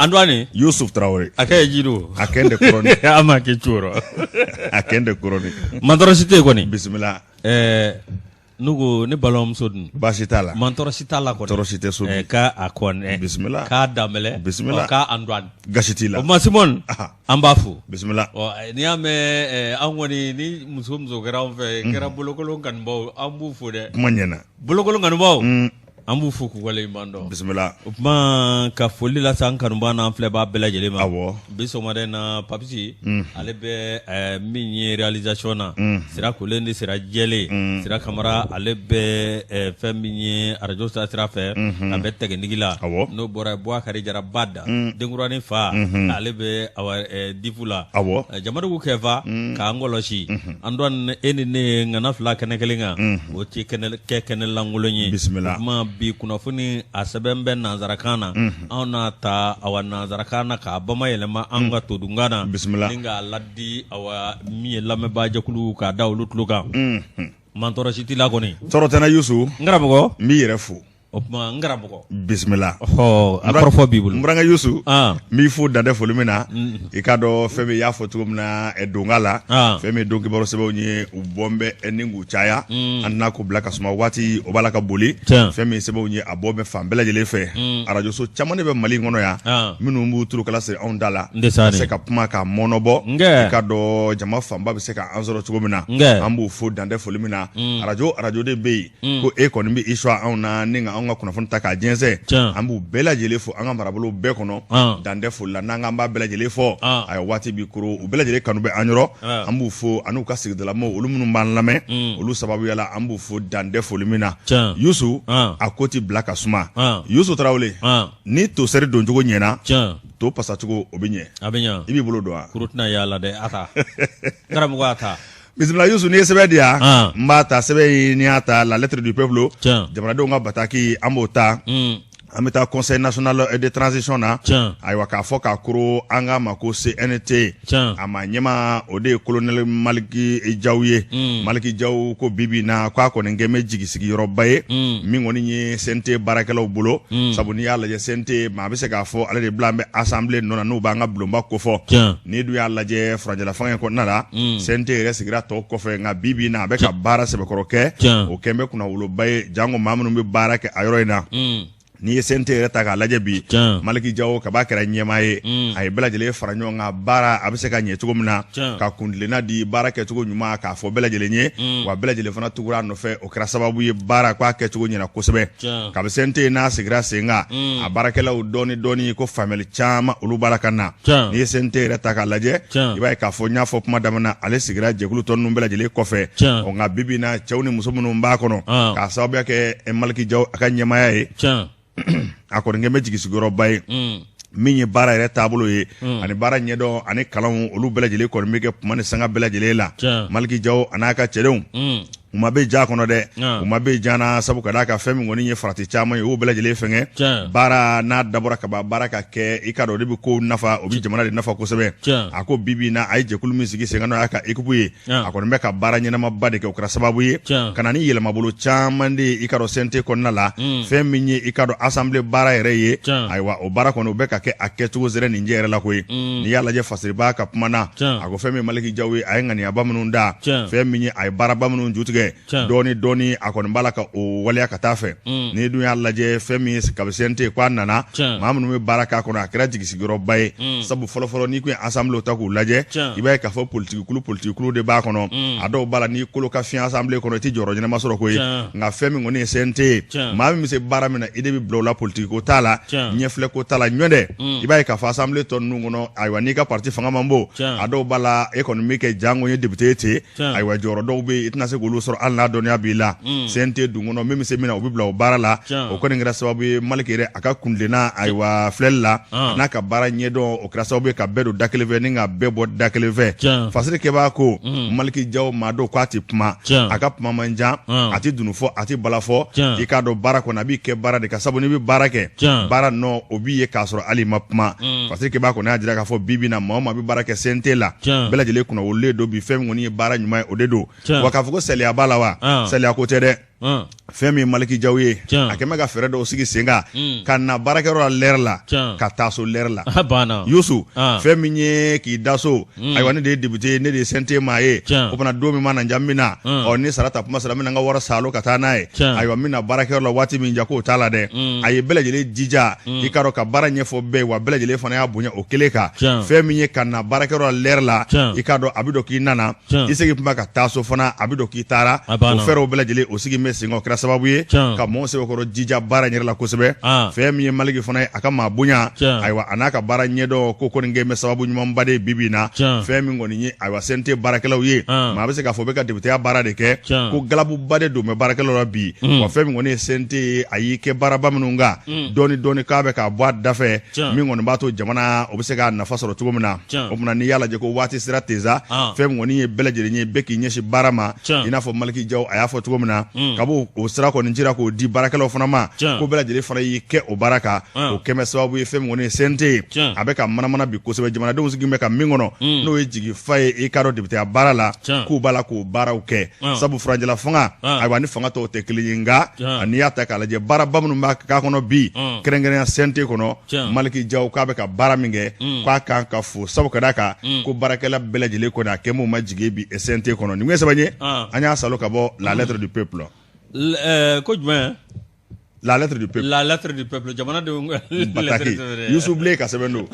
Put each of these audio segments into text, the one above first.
Andwani Yusuf Traoré akay jiro akende koroni ama ke churo akende koroni mantorosite koni bismillah nugo ne balom sodun basitala mantorosita la ko torosite sodun ka akon bismillah ka damele bismillah ka andwan gashitila o masimon ambafu bismillah o ni ame angoni ni musumzo garam fe gara bolokolo kan bo ambu fude manyana bolokolo kan bo ambu fuku wale mando bismillah ma ka foli la san kan bana amfle ba bela jele ma awo biso made na papisi ale be minye realisation na sira kulendi sira jele sira kamera ale be fe minye arajo sta sira fe na be tege ndigila no bora bo akari jara bada dengurani fa ale be awa difula awo jamadu ku keva ka angoloshi andon eni ne ngana fla kenekelinga o ti kenel langulonyi bismillah ma bi kunafuni asabembe nazarakana ana ta awa nazarakana ka bama yelema anga todungana bismillah ninga laddi awa mi lame ba jakulu ka dawlu tuluka mantoro siti la koni sorotana Yusu ngaramugo mi yerefu opma ngaramugo bismillah akorfo bibul mbranga Yusu mi fu dande folumina ikado febe ya fotu mna edungala febe donki baro sebe onye ubombe eningu chaya anna ko blaka suma wati obala ka boli febe sebe onye abombe fambela jele fe arajo so chamane be mali ngono ya minu mbu tulu kala se on dala se ka puma ka monobo ikado jama famba be se ka anzoro tugomina ambu fu dande folumina arajo de be ko economy iswa ona ninga nga kuna funta ka jense ambu bela jele fo anga marabolo be kono dande fo la nanga mba bela jele fo ay wati bi kuro u bela jele kanu be anyoro ambu fo anu ka sigdala mo ulumunu ban lame ulu sababu yala ambu fo dande fo limina Yusu akoti black asuma Yusu Traoré ni to seri don jogo nyena to pasa tugo obinye abenya ibi bolo do kurutna yala de ata ngaram go ata bismillah Yusu ni sebe dia mbata sebe ni ata la lettre du peuple jamana do nga bataki amota ameta conseil national de transition na aywa ka foka kuro anga mako CNT ama nyema ode colonel Maliki Jaw ko bibi na kwa ko ngeme jigi sigi yorobaye mi ngoni ni CNT barakelo bulo sabuni yalla je CNT ma be se ka fo ale de blambe assemblée nona no banga blomba ko fo ni du yalla je franja la fanga ko nala CNT resigra to ko fe nga bibi na be ka bara se be koroke o kembe kuna wulo baye jango mamunu be barake ayroina ni sente reta ka laje bi Maliki Jaw ka ba kera nyemaye ay bela jele faranyo nga bara abise ka nye tugo mna ka kundile na di bara ke tugo nyuma ka fo bela jele nye wa bela jele fana tugura no fe o kra sababu ye bara kwa ke tugo nyina kosebe ka sente na sigra senga a bara ke la doni ko family chama ulu baraka na ni sente reta ka laje iba ka fo nya fo puma damana ale sigra jegulu ton bela jele ko fe o nga bibi na chawni musomuno mba kono ka sababu yake Maliki Jaw aka nyemaye akor ngeme jigi sigoro bay minye bara ere tabulo ye ani bara nyedo ani kalan olu bela jele ko mege pumane sanga bela jele la Maliki Jaw anaka chedon uma be ja kono de uma be jana sabu kada ka femi ngoni ye farati chama yo bela jele fenge bara na dabora ka bara ka ke ikado de bi ko nafa obi jamana de nafa ko sebe ako bibi na ay je kulumi sigi senga no aka ikubuye akon me ka bara nyina mabade ke okra sababu ye kana ni yele mabulu chama ndi ikado sente ko nala femi nye ikado assemblée bara ere ye aywa o bara kono be ka ke aketu zere ni njere la ko ni yalla je fasiri ba ka pumana ako femi Maliki Jaw ay ngani abamunu nda femi nye ay bara bamunu jutuge doni akon balaka o wali akatafe ni dunya laje femi kabisente kwa nana mamunu me baraka kono akira jigi sigiro baye sabu folo ni ku assemblée otaku laje ibaye ka fo politique kulu de ba kono ado bala ni kulu ka fi assemblée kono ti joro nyina masoro ko nga femi ngoni sente mami mi se baramina ide bi blola politique ko tala nyefle ko tala nyonde ibaye ka fa assemblée ton ngono aywa ni ka parti fanga mambo ado bala économique jango ye député te aywa joro do be itna se golu Allah donya bila sente dungono memi se mina obibla obara la o ko ngira sababu Maliki re aka kundena aywa flella na ka bara nyedo o kra sababu ka bedo dakeleve ninga bebo dakeleve fasire ke ba ko Maliki Jaw mado kwati puma aka puma manja ati dunufo ati balafo ikado bara ko nabi ke bara de ka sababu ni bi bara ke bara no obi ye ka soro ali mapuma fasire ke ba ko na jira ka fo bibi na mama bi bara ke sente la bela jele kuna wolle do bi fem ngoni bara nyuma odedo waka fuko sele abala wa sele akote de fɛn min Maliki Jaw ye a kɛmɛ ka fɛɛrɛ dɔw sigi sen kan ka na baarakɛyɔrɔ la lɛri la ka taa so lɛri la Yusu fɛn min ye k'i da so ayiwa ne de ye député ne de ye CNT maa ye o fana don min ma na jam min na ni sara ta kuma sera min na n ka wari salo ka taa n'a ye ayiwa min na baarakɛyɔrɔ la waati min ja k'o t'a la dɛ a ye bɛɛ lajɛlen jija i k'a dɔn ka baara ɲɛfɔ bɛɛ wa bɛɛ lajɛlen fana y'a bonya o kelen kan fɛn min ye ka na baarakɛyɔrɔ la lɛri la i k'a dɔn a bɛ dɔn k'i nana i segi tun b'a ka taa so fana a bɛ dɔn k'i taara o fɛɛrɛw bɛɛ lajɛlen o sigi bɛ sen kan o kɛra sababu ye ka mɔgɔw sɛbɛkɔrɔ jija baara in yɛrɛ la kosɛbɛ fɛn min ye Maliki fana ye a ka maa bonya ayiwa a n'a ka baara ɲɛdɔn ko kɔni kɛ bɛ sababu ɲumanba de bi bi in na fɛn min kɔni ye ayiwa CNT baarakɛlaw ye maa bɛ se k'a fɔ bɛ ka députéya baara de kɛ ko galabuba de don bɛ baarakɛlaw la bi wa fɛn min kɔni ye CNT ye a y'i kɛ baaraba minnu kan dɔɔni dɔɔni k'a bɛ k'a bɔ a da fɛ min kɔni b'a to jamana o bɛ se k'a nafa sɔrɔ cogo min na o kumana n'i y'a lajɛ ko waati sera tenza fɛn min kɔni ye bɛɛ lajɛlen ye bɛɛ k'i ɲɛsin baara ma i n'a fɔ Maliki Jaw a y'a fɔ cogo min na ka bɔ o sira kɔni cira k'o di baarakɛlaw fana ma ko bɛɛ lajɛlen fana y'i kɛ o baara kan o kɛmɛ sababu ye fɛn min kɔni ye CNT ye a bɛ ka manamana bi kosɛbɛ jamanadenw sigi bɛ ka min kɔnɔ n'o ye jigi fa ye i k'a dɔn députéya baara la k'u b'a la k'o baaraw kɛ sabu furanjɛla fanga ayiwa ni fanga tɔw tɛ kelen ye nka n'i y'a ta k'a lajɛ baaraba minnu b'a k'a kɔnɔ bi kɛrɛnkɛrɛnya CNT kɔnɔ Maliki Jaw k'a bɛ ka baara min kɛ k'a kan ka fo sabu ka d'a kan ko baarakɛla bɛɛ lajɛlen kɔni a kɛ m'o ma jigin bi CNT kɔnɔ nin ye sɛbɛn ye an y'a salo ka bɔ la lettre du peuple ko jumɛn la lettre du peuple jamanadenw Bataki Yusu Bilen ka sɛbɛn don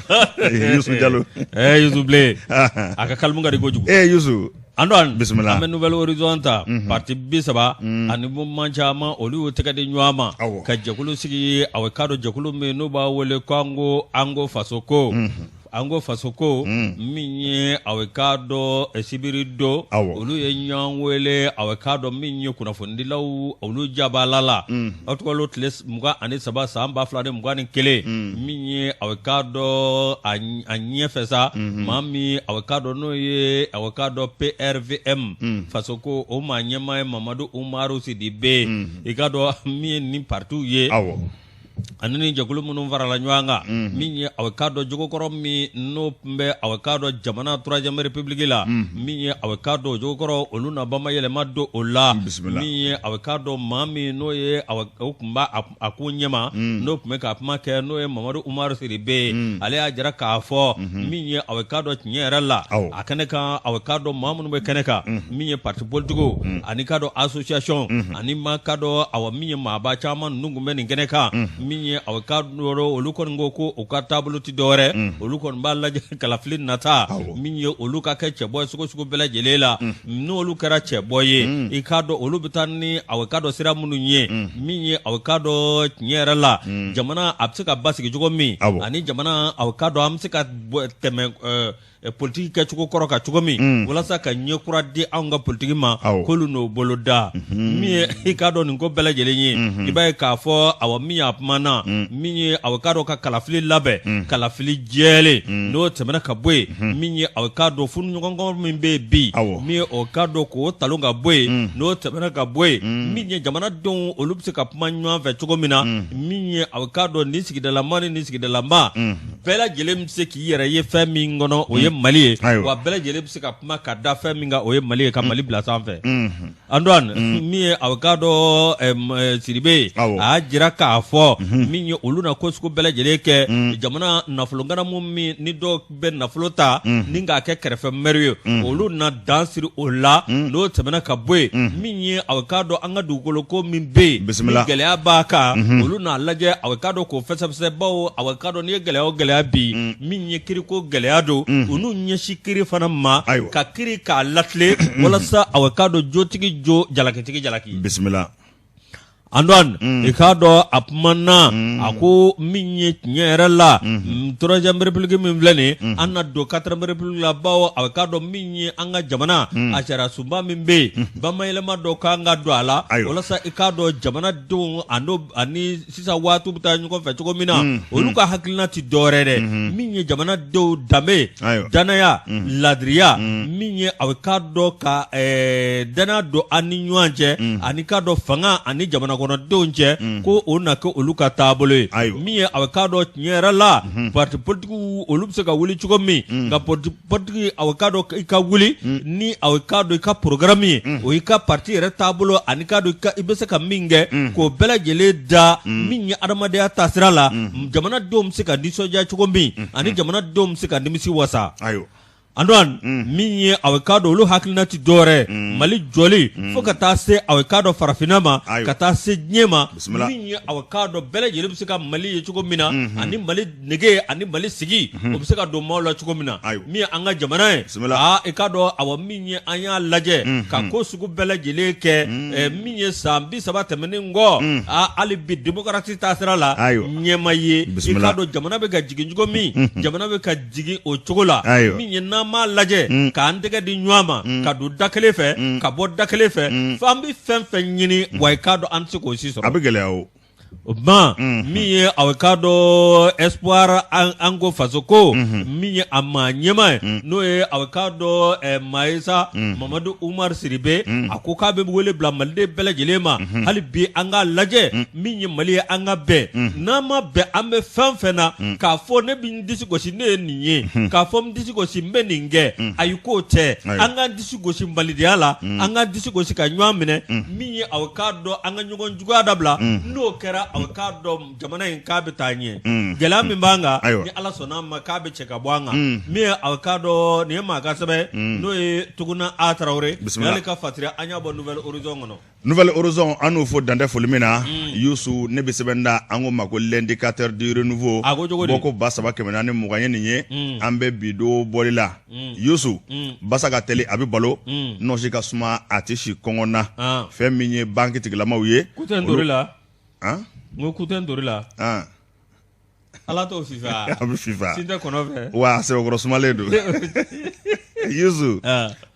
Yusu Jalo Yusu Bilen a ka kalimu ka di kojugu Yusu Antoine bismillah an bɛ Nouvelle Horizon ta parti 30 ani mouvement caman olu y'u tɛgɛ di ɲɔgɔn ma ka jɛkulu sigi a bɛ k'a dɔn jɛkulu min n'u b'a wele ko Ango faso ko Ango faso ko min ye a bɛ k'a dɔn sibiri don olu ye ɲɔgɔn wele a bɛ k'a dɔn min ye kunnafonidilaw olu jabala la aw tɔgɔ tile 23 san 2021 min ye a bɛ k'a dɔn a ɲɛfɛ sa maa min a bɛ k'a dɔn n'o ye a bɛ k'a dɔn PRVM faso ko o maa ɲɛmaa ye Mamadu Umaru Sidibe i k'a dɔn min ye nin partiw ye ani ni jɛkulu minnu farala ɲɔgɔn kan min ye a bɛ k'a dɔn jogokɔrɔ min n'o tun bɛ a bɛ k'a dɔn jamana 3e république la min ye a bɛ k'a dɔn jogokɔrɔ olu na bamayɛlɛma don o la min ye a bɛ k'a dɔn maa min n'o ye o tun b'a a ko ɲɛma n'o tun bɛ ka kuma kɛ n'o ye Mamadu Umaru Sidibe ale y'a jira k'a fɔ min ye a bɛ k'a dɔn tiɲɛ yɛrɛ la a kɛnɛ kan a bɛ k'a dɔn maa minnu bɛ kɛnɛ kan min ye parti politiques ani k'a dɔn association ani maa k'a dɔn awa min ye maaba caman ninnu tun bɛ nin kɛnɛ kan min ye a bɛ k'a dɔn olu kɔni ko ko u ka taabolo ti dɔwɛrɛ olu kɔni b'a lajɛ kalafili nata min ye olu ka kɛ cɛbɔ ye sogo sugu bɛɛ lajɛlen la n'olu kɛra cɛbɔ ye i k'a dɔn olu bɛ taa ni a bɛ k'a dɔn sira minnu ye min ye a bɛ k'a dɔn tiɲɛ yɛrɛ la jamana a bɛ se ka basigi cogo min ani jamana a bɛ k'a dɔn an bɛ se ka tɛmɛ politiki kɛcogo kɔrɔ ka cogo min walasa ka ɲɛ kura di anw ka politiki ma k'olu n'o bolo da min ye i k'a dɔn nin ko bɛɛ lajɛlen ye i b'a ye k'a fɔ awa min y'a kuma na min ye a bɛ k'a dɔn ka kalafili labɛn kalafili jɛlen n'o tɛmɛna ka bɔ yen min ye a bɛ k'a dɔn furuɲɔgɔnkɔ min bɛ yen bi min ye o k'a dɔn k'o talon ka bɔ yen n'o tɛmɛna ka bɔ yen min ye jamanadenw olu bɛ se ka kuma ɲɔgɔn fɛ cogo min na min ye a bɛ k'a dɔn nin sigidalama ni nin sigidalama bɛɛ lajɛlen bɛ se k'i yɛrɛ ye fɛn min kɔnɔ o ye Mali ye wa bɛɛ lajɛlen bɛ se ka kuma ka da fɛn min kan o ye Mali ye ka Mali bila sanfɛ Antoine min ye a bɛ k'a dɔn Sidibe a y'a jira k'a fɔ min ye olu na ko sugu bɛɛ lajɛlen kɛ jamana nafolo ŋanamu min ni dɔw bɛ nafolo ta ni k'a kɛ kɛrɛfɛ mɛri ye olu na dan siri o la n'o tɛmɛna ka bɔ yen min ye a bɛ k'a dɔn an ka dugukolo ko min bɛ yen ni gɛlɛya b'a kan olu n'a lajɛ a bɛ k'a dɔn k'o fɛsɛfɛsɛ bawo a bɛ k'a dɔn n'i ye gɛlɛya o gɛlɛya bi min ye kiriko gɛlɛya don olu ɲɛsin kiri fana ma ka kiri k'a latile walasa a bɛ k'a dɔn jotigi jo jalakitigi jalaki bisimila Antoine i k'a dɔn a kuma na a ko min ye tiɲɛ yɛrɛ la 3e république min filɛ nin an na don 4e république la bawo a bɛ k'a dɔn min ye an ka jamana a sariya sunba min bɛ yen bamayɛlɛma dɔ k'an ka don a la walasa i k'a dɔn jamanadenw ani sisan waatiw bɛ taa ɲɔgɔn fɛ cogo min na olu ka hakilina ti dɔwɛrɛ dɛ min ye jamanadenw danbe danaya ladiriya min ye a bɛ k'a dɔn ka danaya don an ni ɲɔgɔn cɛ ani k'a dɔn fanga ani jamana kɔnɔdenw cɛ ko o na kɛ olu ka taabolo ye min ye a bɛ k'a dɔn tiɲɛ yɛrɛ la parti politigiw olu bɛ se ka wuli cogo min nka parti politigi a bɛ k'a dɔn i ka wuli ni a bɛ k'a dɔn i ka programme ye o y'i ka parti yɛrɛ taabolo ani k'a dɔn i bɛ se ka min kɛ k'o bɛɛ lajɛlen da min ye adamadenya taasira la jamanadenw bɛ se ka nisɔndiya cogo min ani jamanadenw bɛ se ka nimisi wasa. Antoine min ye a bɛ k'a dɔn olu hakilina tɛ dɔwɛrɛ Mali jɔli fo ka taa se a bɛ k'a dɔn farafinna ma ka taa se diɲɛ ma min ye a bɛ k'a dɔn bɛɛ lajɛlen bɛ se ka Mali ye cogo min na ani Mali nege ani Mali sigi o bɛ se ka don maaw la cogo min na min ye an ka jamana ye i k'a dɔn awɔ min ye an y'a lajɛ ka ko sugu bɛɛ lajɛlen kɛ min ye san 30 tɛmɛnen kɔ hali bi démocratie taasira la ɲɛma ye i k'a dɔn jamana bɛ ka jigin cogo min jamana bɛ ka jigin o cogo la min ye n'an m'a lajɛ k'an tɛgɛ di ɲɔgɔn ma ka don da kelen fɛ ka bɔ da kelen fɛ f'an bɛ fɛn fɛn ɲini wa i k'a dɔn an tɛ se k'o si sɔrɔ. A bɛ gɛlɛya o. O ma min ye a bɛ k'a dɔn espoir an ko faso ko min ye a maa ɲɛma ye n'o ye a bɛ k'a dɔn Mayisa Mamadu Umar Siribe a ko k'a bɛ wele bila Maliden bɛɛ lajɛlen ma hali bi an k'a lajɛ min ye Mali ye an ka bɛn n'an ma bɛn an bɛ fɛn fɛn na k'a fɔ ne bɛ n disi gosi ne ye nin ye k'a fɔ n disi gosi n bɛ nin kɛ ayi k'o tɛ an k'an disi gosi malidenya la an k'an disi gosi ka ɲɔgɔn minɛ min ye a bɛ k'a dɔn an ka ɲɔgɔn juguya dabila n'o kɛra a bɛ k'a dɔn jamana in k'a bɛ taa ɲɛ gɛlɛya min b'an kan ni Ala sɔnna ma k'a bɛ cɛ ka bɔ an kan min ye a bɛ k'a dɔn nin ye maa ka sɛbɛn n'o ye Tuguna A Tarawele y'ale ka fatira an y'a bɔ Nouvelle Horizon kɔnɔ. Nouvelle Horizon an n'o fɔ dantɛ foli min na Youssou ne bɛ sɛbɛn da an ko ma ko l'indicateur du renouveau bɔ ko 3,420 ye nin ye an bɛ bi don bɔli la Youssou basa ka teli a bɛ balo nɔsi ka suma a tɛ si kɔngɔ na fɛn min ye banque tigilamaw ye. Kutɛ Ntori la. N ko Kutɛ Ntori la. Ala t'o fifa. A bɛ fifa. Sin tɛ kɔnɔ fɛ. Wa sɛbɛkɔrɔ sumalen don. Youssou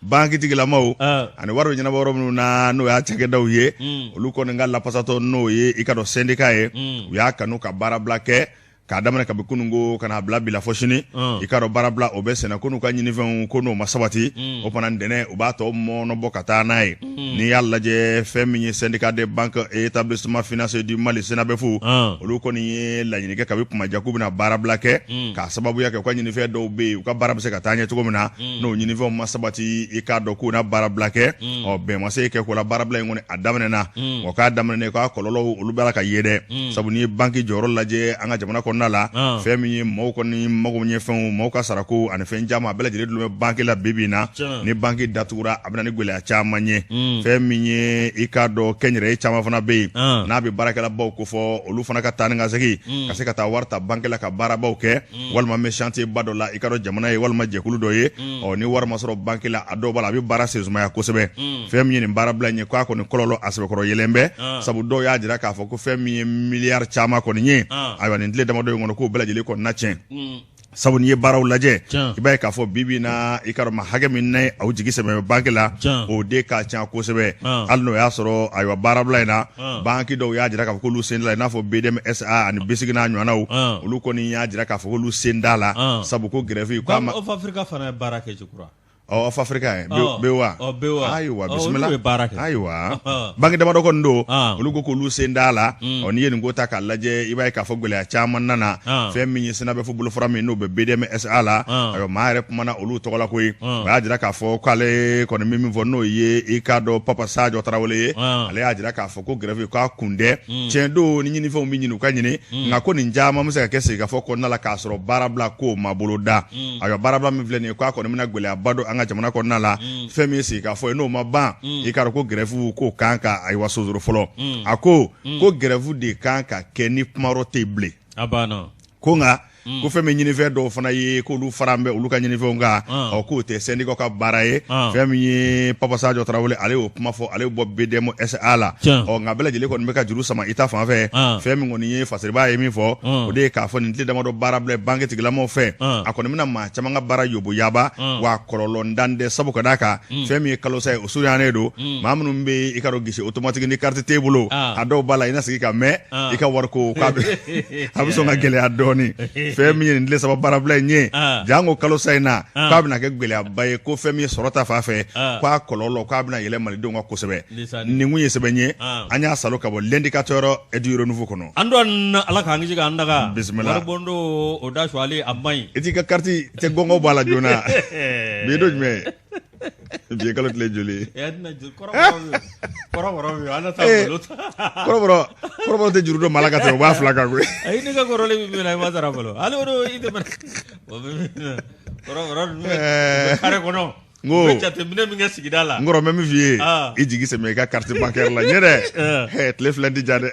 banque tigilamaw ani wari bɛ ɲɛnabɔ yɔrɔ minnu na n'o y'a cakɛdaw ye olu kɔni ka lapasatɔ n'o ye i ka dɔn syndicat ye u y'a kanu ka baarabila kɛ k'a daminɛ kabi kunungo ka n'a bila bila fɔ sini i ka dɔn baarabila o bɛ sɛnɛ ko n'u ka ɲinifɛnw ko n'o ma sabati o fana ntɛnɛn u b'a tɔ mɔnɔbɔ ka taa n'a ye n'i y'a lajɛ fɛn min ye syndicat des banques et établissements financiers du Mali SENABEFU olu kɔni ye laɲini kɛ kabi kumaja k'u bɛna baarabila kɛ k'a sababuya kɛ u ka ɲinifɛn dɔw bɛ yen u ka baara bɛ se ka taa ɲɛ cogo min na n'o ɲinifɛnw ma sabati i k'a dɔn k'u na baarabila kɛ bɛn ma se kɛ k'o la baarabila in kɔni a daminɛna o k'a daminɛ k'a kɔlɔlɔw olu bɛ la ka ye dɛ sabu n'i ye banque jɔyɔrɔ lajɛ an ka jamana kɔnɔna la fɛn min ye maaw kɔni mago ɲɛ fɛnw maaw ka sarako ani fɛn caman a bɛɛ lajɛlen dulon bɛ banque la bi bi in na ni banque datugura a bɛ na ni gɛlɛya caman ye fɛn min ye i k'a dɔn kɛnyɛrɛye caman fana bɛ yen n'a bɛ baarakɛlabaw ko fɔ olu fana ka taa ni ka segin ka se ka taa wari ta banque la ka baarabaw kɛ walima n bɛ chantier ba dɔ la i ka dɔn jamana ye walima jɛkulu dɔ ye ni wari ma sɔrɔ banque la a dɔw b'a la a bɛ baara sensumaya kosɛbɛ fɛn min ye nin baarabila in ye k'a kɔni kɔlɔlɔ a sɛbɛkɔrɔ yɛlɛn bɛ sabu dɔw y'a jira k'a fɔ ko fɛn min ye miliyari caman kɔni ye ayiwa nin tile damadɔ in kɔnɔ k'o bɛɛ lajɛlen kɔni na tiɲɛ sabu n'i ye baaraw lajɛ i b'a ye k'a fɔ bi bi in na i ka dɔn ma hakɛ min na aw jigi sɛbɛn banque la o de ka ca kosɛbɛ hali n'o y'a sɔrɔ ayiwa baarabila in na banque dɔw y'a jira k'a fɔ k'olu sen da la i n'a fɔ BDMSA ani BISIG n'a ɲɔgɔnnaw olu kɔni y'a jira k'a fɔ k'olu sen da la sabu ko grève k'a ma. Banque of Africa fana ye baara kɛ cogo of Africa bewa ayiwa bisimila ayiwa banque damadɔ kɔni don olu ko k'olu sen da la n'i ye nin ko ta k'a lajɛ i b'a ye k'a fɔ gɛlɛya caman nana fɛn min ye SENABEFU bolofara min n'o bɛ BDMSA la ayiwa maa yɛrɛ kumana olu tɔgɔ la koyi o y'a jira k'a fɔ k'ale kɔni min fɔ n'o ye i k'a dɔn Papa Sadio Tarawele ye ale y'a jira k'a fɔ ko grève k'a kun dɛ tiɲɛ don ni ɲinifɛnw bɛ ɲini u ka ɲini nka ko nin caman bɛ se ka kɛ sigikafɔ kɔnɔna la k'a sɔrɔ baarabila k'o ma bolo da ayiwa baarabila min filɛ nin ye k'a kɔni bɛna gɛlɛyaba don an ka jamana kɔnɔna la fɛn min ye sigikafɔ ye n'o ma ban i k'a dɔn ko grève k'o kan ka ayiwa sonsoro fɔlɔ a ko grève de kan ka kɛ ni kuma wɛrɛ tɛ yen bilen ko nka ko fɛn min ɲinifɛn dɔw fana ye k'olu fara bɛ olu ka ɲinifɛnw kan k'o tɛ syndicat ka baara ye fɛn min ye Papa Sadio Tarawele ale y'o kuma fɔ ale bɔ BDMSA la nka bɛɛ lajɛlen kɔni bɛ ka juru sama i ta fan fɛ fɛn min kɔni ye fasiriba ye min fɔ o de ye k'a fɔ nin tile damadɔ baara bila banque tigilamaw fɛ a kɔni bɛna maa caman ka baara yobo yaba wa kɔlɔlɔ ntan dɛ sabu ka d'a kan fɛn min ye kalosa ye o surunyalen don maa minnu bɛ i ka dɔn gisi automatique ni carte t'e bolo a dɔw b'a la i na sigi ka mɛn i ka wari ko k'a bɛ a bɛ sɔn ka gɛlɛya dɔɔni fɛn min ye nin tile saba baarabila in ye jango kalo sa in na k'a bɛna kɛ gɛlɛyaba ye ko fɛn min ye sɔrɔta fan fɛ k'a kɔlɔlɔ k'a bɛna yɛlɛ malidenw kan kosɛbɛ nin kun ye sɛbɛn ye an y'a salo ka bɔ l'indicateur du renouveau kɔnɔ an dɔn ala k'an kisi k'an daga bisimila waribondo o da suwali a maɲi i t'i ka carte tɛ gɔngɔw b'a la joona bi ye don jumɛn bi ye kalo tile joli kɔrɔbɔrɔ tɛ juru dɔn mala ka tɛmɛ u b'a fila kan koyi ayi ne ka kɔrɔlen min bɛ na i ma sara fɔlɔ ale o don i tɛmɛ kɔrɔbɔrɔ ninnu bɛ kare kɔnɔ u bɛ jateminɛ min kɛ sigida la n kɔrɔ mɛ min f'i ye i jigi sɛmɛ i ka carte bancaire la ɲɛ dɛ tile fila ti ja dɛ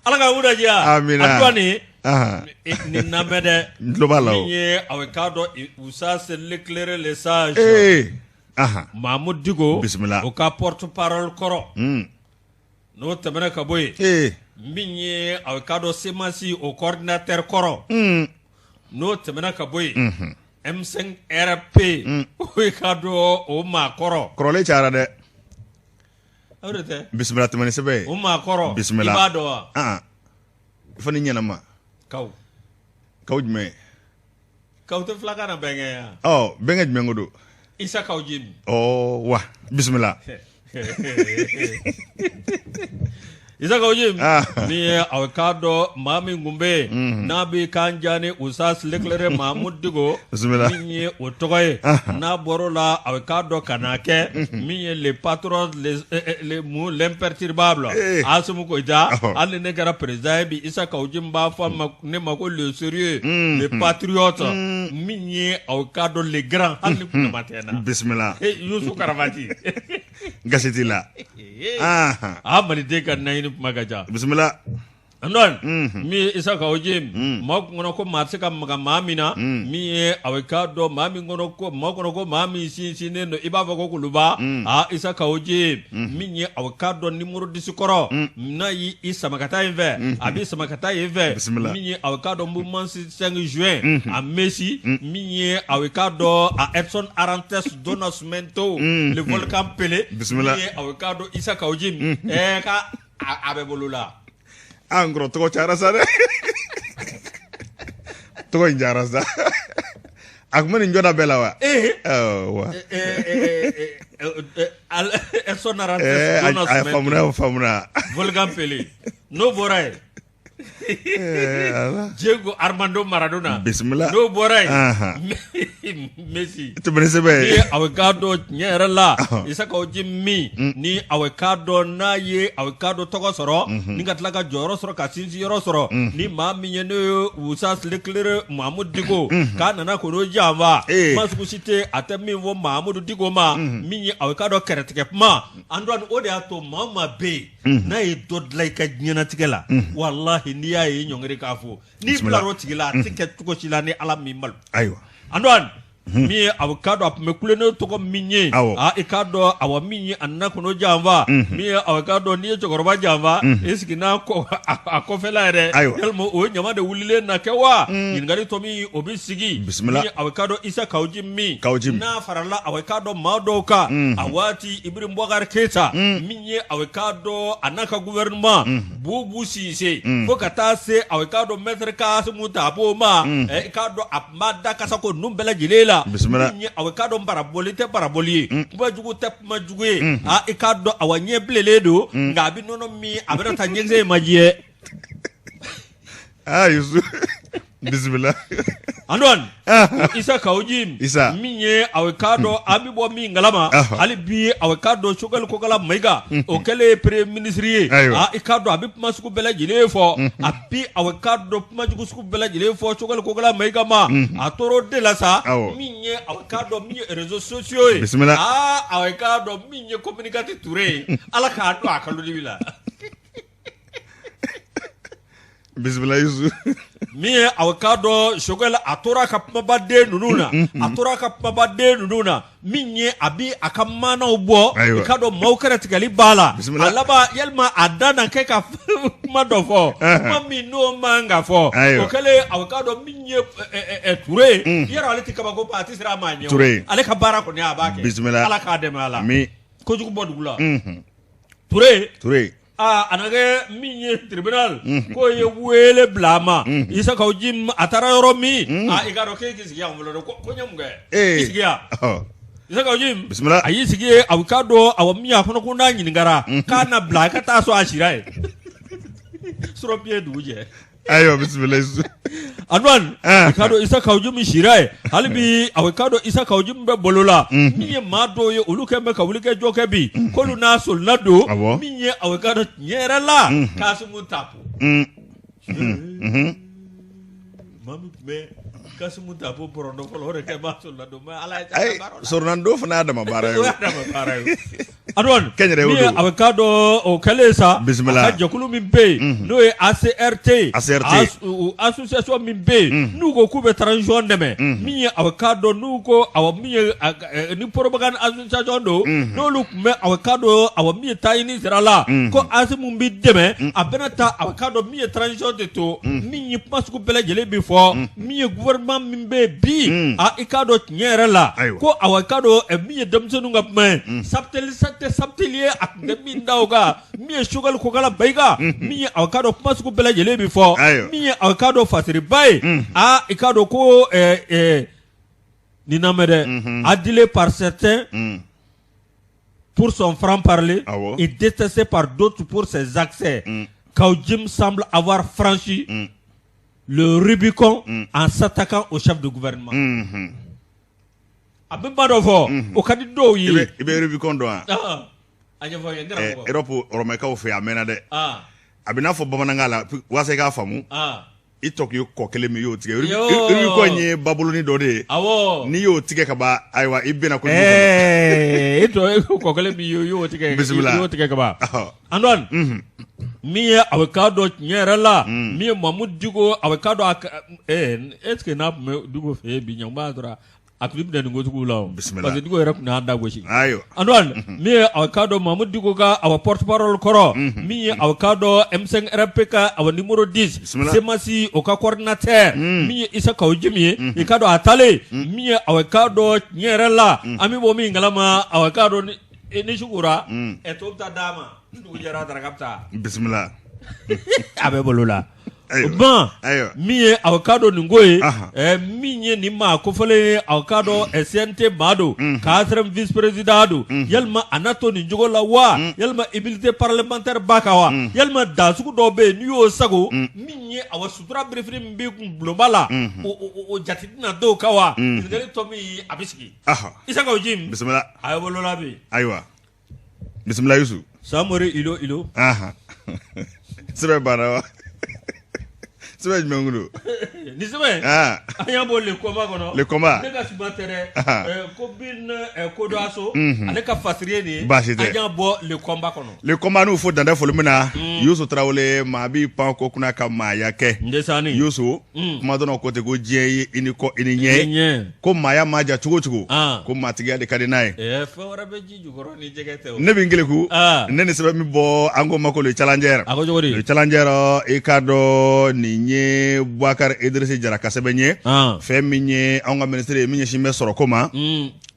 ala ka wuda diya amina a dɔn nin lamɛn dɛ n tulo b'a la o min ye a bɛ k'a dɔn usa c'est l'éclaireur les sages Mahamudu Diko bisimila o ka porte parole kɔrɔ n'o tɛmɛna ka bɔ yen min ye a bɛ k'a dɔn semasi o coordinateur kɔrɔ n'o tɛmɛna ka bɔ yen M5 RP o k'a dɔn o maa kɔrɔ kɔrɔlen cayara dɛ o de tɛ bisimila tɛmɛ ni sɛbɛn ye o maa kɔrɔ bisimila i b'a dɔn wa i fana ɲɛnama kaw jumɛn kaw tɛ filakan na bɛnkɛ yan bɛnkɛ jumɛn ko don Isa Kaw Jim wa bisimila Isa Kaw Jim min ye a bɛ k'a dɔn maa min kun bɛ yen n'a bɛ kan diya ni Usas l'éclaireur Mahamudu Diko min ye o tɔgɔ ye n'a bɔr'o la a bɛ k'a dɔn ka n'a kɛ min ye le patron l'imperturbable Asimu Koyita hali ne kɛra président ye bi Isa Kaw Jim b'a fɔ ne ma ko le sérieux le patriote min ye a bɛ k'a dɔn le grand hali ni kunama tɛ n na bisimila Yusu Karabati gasi t'i la maliden ka naɲini kuma ka ca bisimila andɔn min Isa Kaw Jim maa kun kɔnɔ ko maa tɛ se ka maga maa min na min ye a bɛ k'a dɔn maa min kɔnɔ ko maa kɔnɔ ko maa min sinsinnen don i b'a fɔ ko kuluba Isa Kaw Jim min ye a bɛ k'a dɔn numéro 10 kɔrɔ n'a y'i sama ka taa yen fɛ a b'i sama ka taa yen fɛ min ye a bɛ k'a dɔn mouvement 5 juin a Messi min ye a bɛ k'a dɔn a Edson Arantes do Nascimento le volcan Pelé min ye a bɛ k'a dɔn Isa Kaw Jim ka a bɛ bolo la n kɔrɔ tɔgɔ cayara sa dɛ tɔgɔ in cayara sa a kun bɛ nin jɔda bɛɛ la wa Edson Arantes do Nascimento faamuna volcan Pelé n'o bɔra yen Diego Armando Maradona bisimila n'o bɔra yen Messi tɛmɛni sɛbɛn ni a bɛ k'a dɔn tiɲɛ yɛrɛ la Isa Kaw Jim min ni a bɛ k'a dɔn n'a ye a bɛ k'a dɔn tɔgɔ sɔrɔ ni ka tila ka jɔyɔrɔ sɔrɔ ka sinsin yɔrɔ sɔrɔ ni maa min ye ne ye Usas l'éclaireur Mahamudu Diko k'a nana k'o janfa kuma sugu si tɛ a tɛ min fɔ Mahamudu Diko ma min ye a bɛ k'a dɔn kɛrɛtigɛ kuma an dɔn o de y'a to maa o maa bɛ yen n'a ye dɔ dilan i ka diɲɛnatigɛ la walahi n'i y'a ye ɲɔngiri k'a fɔ n'i bilar'o tigi la a tɛ kɛ cogo si la ni ala min malo ayiwa andɔn min ye a bɛ k'a dɔn a tun bɛ kulonkɛ tɔgɔ min ye i k'a dɔn a min ye a nana kɔnɔ janfa min ye a bɛ k'a dɔn n'i ye cɛkɔrɔba janfa i sigi n'a a kɔfɛla yɛrɛ yalima o ye ɲama de wulilen na kɛ wa ɲininkali tɔ min o bɛ sigi min ye a bɛ k'a dɔn Isa Kaw Jim min n'a farala a bɛ k'a dɔn maa dɔw kan a waati Ibrahim Boubacar Keita min ye a bɛ k'a dɔn a n'a ka gouvernement Bubu Sise fo ka taa se a bɛ k'a dɔn Maître Kasimu Tabo ma i k'a dɔn a ma da kasa ko ninnu bɛɛ lajɛlen la min ye a bɛ k'a dɔn barabɔli tɛ barabɔli ye kuma jugu tɛ kuma jugu ye i k'a dɔn a wa ɲɛ bilenlen don nka a bɛ nɔnɔ min a bɛna taa ɲɛkisɛ in ma jɛ Yusu bisimila andɔn Isa Kaw Jim min ye a bɛ k'a dɔn an bɛ bɔ min kalama hali bi a bɛ k'a dɔn Choguel Kokala Mayiga o kɛlen ye premier ministre ye i k'a dɔn a bɛ kuma sugu bɛɛ lajɛlen fɔ a bi a bɛ k'a dɔn kuma jugu sugu bɛɛ lajɛlen fɔ Choguel Kokala Mayiga ma a tora o de la sa min ye a bɛ k'a dɔn min ye réseaux sociaux ye a bɛ k'a dɔn min ye communicateur Touré ye ala k'a dɔn a kalo dibi la bisimila Yusu min ye a bɛ k'a dɔn Choguel a tora a ka kumabaden ninnu na a tora a ka kumabaden ninnu na min ye a bi a ka maanaw bɔ i k'a dɔn maaw kɛrɛtigɛli b'a la a laban yalima a dan na kɛ ka kuma dɔ fɔ kuma min n'o man ka fɔ o kɛlen a bɛ k'a dɔn min ye Touré yɔrɔ ale tɛ kabako a tɛ siran a ma ɲɛ ale ka baara kɔni a b'a kɛ ala k'a dɛmɛ a la kojugu bɔ dugu la Touré anage min ye tribunal ko ye wele blama isa ka jim atara yoro mi igaro ke kisiya ngolo ko nyamuga kisiya isa ka jim bismillah ayi sigiye awkado awamiya kono ko na nyingara kana bla ka ta so ashirai suro pie duje ayo bismillah Anwan ikado isa kaujum shirai halibi awekado isa kaujum be bolola miye mado ye uluke me kawulike joke bi kolu na solnado miye awekado nyerala kasumu tapu mami me kasumu tapu porondo kolo hore ke ma solnado ma ala ay sornando fana adama barayo Anwan miye awekado o kalesa jakulu mimbe no e ACRT association mimbe nuko kube transition deme miye awekado nuko awamiye ni propaganda association do no look me awekado awamiye tayini serala ko asimumbi deme abenata awekado miye transition de to miye pasku bele jele before miye gouvernement mimbe bi ikado nyerela ko awekado miye demsenu ngapme sabtelier ak demi ndawga mi sugal ko kala bayga mi awkado pasku bela jele before mi awkado fasiri bay ikado ko ni namede adilé par certains pour son franc-parler et détesté par d'autres pour ses accès. Kaujim semble avoir franchi le Rubicon en s'attaquant au chef de gouvernement. Abimbadofo okadido yi ibe Rubicon do Europe Romeka o fe amena de abina fo bamananga la wase ka famu itok yo kokele mi yo tige Rubicon nye babuloni do de ni yo tige ka ba aiwa ibena ko ito kokele mi yo tige yo tige ka ba andon mi awekado nyerela mi mamud digo awekado est-ce que na dugo fe bi nyamba dra aklib de ngo tukula parce que digo rek na anda goshi ayo andon mi awkado mamud digo ga awa porte parole koro mi awkado M5 RPK awa numéro 10 semasi oka coordinateur mi isa kawjimi ikado atale mi awkado nyerela ami bo mi ngalama awkado ni shukura etopta dama ndu jara darakapta bismillah abe bolula bon miye avocado ningoye miye ni ma ko fele avocado SNT bado quatrième vice-président yalma anato ni jogola wa yalma habilité parlementaire bakawa yalma dasuku dobe ni yo sago miye awa sutura brefri mbi globala o jatidina do kawa ngale tomi abiski isaka ojim bismillah ayo bolola bi aywa bismillah Yusu samore ilo sebe barawa sebe jmengulo ni sebe ayambo le combat kono le combat ne ga subatere ko bin ko do aso ale ka fasiriye ni ayambo le combat kono le combat no fo danda fo lumina Yusu Traoré ma bi pan ko kuna ka ma yake ndesani Yusu kuma dono ko te go je ini ko ini nye ko maya maja chugo ko matiga de kadinai fo warabe jiju goro ni jegete ne bingile ku ne ne sebe mi bo ango mako le challenger le challenger e kado ni Boubacar Idrissa Jara kasebenye feminye anga ministre minye shimbe sorokoma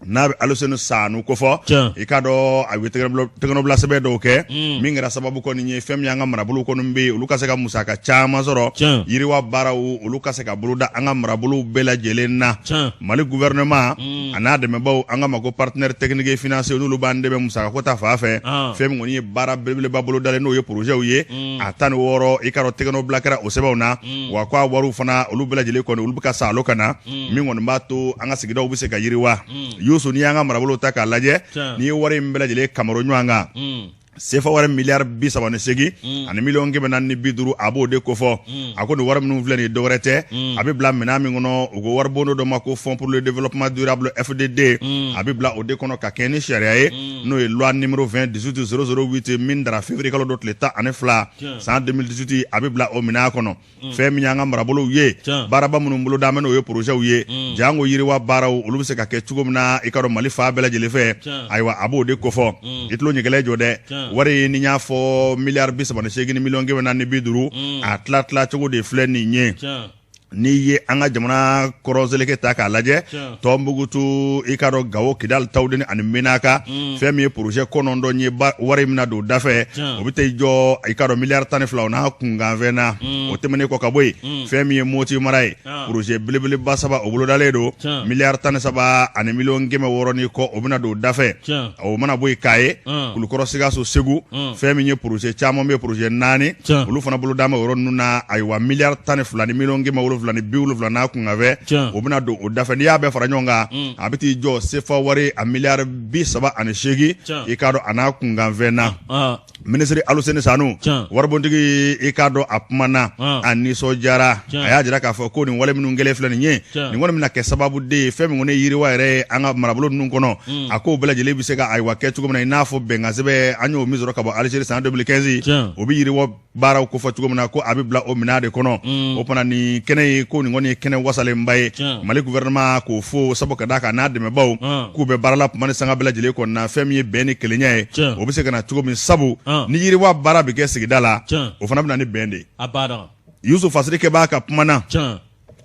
na alusenu sanu ko fo ikado awitegrano bla sebe do ke mingra sababu ko ni fem yanga marabulu ko numbe uluka seka musaka chama zoro yiriwa barawu uluka seka buluda anga marabulu bela jelena mali gouvernement anade me baw anga mago partenaire technique et financier nulu bande be musaka ko ta fa fe fem ngoni bara bele babulu dale no ye projet uye atani woro ikaro tegno bla kara o sebawna wa kwa waru fana ulu bela jele ko uluka sa lokana mingon mbato anga sigida ubise ka yiriwa Yusu ni anga marabolo ta ka laje ni wari mbela jele Cameroon anga sefa wara milliard bi sabane segi ani million ngebe nan ni biduru abo de ko fo ako no waram nu vleni dorete abi bla menami ngono ugo war bono do mako fond pour le développement durable FDD abi bla o de kono ka keni sharia no e loi numéro 2018-008 mindra février kalo dot l'état ane fla en 2018 abi bla o mina kono fe mi nyanga marabolo ye baraba munu mbulo da meno ye projet ye jango yiri wa baraw ulubse ka ke tugomna ikaro mali fa bela jele fe aywa abo de ko fo itlo nyegele jode wari ni nya fo milliard bi sabane shegi ni million ngebe nan ni biduru atlatla chogo de fle ni nye n'i ye an ka jamana kɔrɔseleke ta k'a lajɛ Tɔnbukutu i k'a dɔn Gawo Kidali Tawudeni ani Menaka fɛn min ye projet kɔnɔntɔn ye wari min na don da fɛ o bɛ taa jɔ i k'a dɔn miliyari 12 o n'a kunkanfɛn na o tɛmɛnen kɔ ka bɔ yen fɛn min ye Moti mara ye projet belebeleba 3 o bolodalen don miliyari 13 ani miliyɔn 600 ni kɔ o bɛna don da fɛ o mana bɔ yen k'a ye Kulukɔrɔ Sikaso Segu fɛn min ye projet caman bɛ projet 4 olu fana bolo d'a ma o yɔrɔ ninnu na ayiwa miliyari 12 ni miliyɔn 700 ni 70 n'a kunkanfɛ o bɛna don o da fɛ n'i y'a bɛɛ fara ɲɔgɔn kan a bɛ t'i jɔ CFA wari a miliyari 38 i k'a dɔn a n'a kunkanfɛn na minisiri Aluseni Sanu waribontigi i k'a dɔn a kumana a nisɔndiyara a y'a jira k'a fɔ ko nin wale minnu kɛlen filɛ nin ye nin kɔni bɛna kɛ sababu de ye fɛn min kɔni ye yiriwa yɛrɛ ye an ka marabolo ninnu kɔnɔ a k'o bɛɛ lajɛlen bɛ se ka ayiwa kɛ cogo min na i n'a fɔ bɛnkan sɛbɛn an y'o min sɔrɔ ka bɔ Alizeri san 2015 o bɛ yiriwa baaraw kofɔ cogo min na ko a bɛ bila o minɛn de kɔnɔ o fana nin kɛnɛ ye ko nin kɔni ye kɛnɛ wasalenba ye Mali gouvernement k'o fo sabu ka d'a kan n'a dɛmɛbaw k'u bɛ baara la tuma ni sanga bɛɛ lajɛlen kɔnɔna fɛn min ye bɛn ni kelenya ye o bɛ se ka na cogo min sabu ni yiriwa baara bɛ kɛ sigida la o fana bɛ na ni bɛn de Yusu Fasirike b'a ka kuma na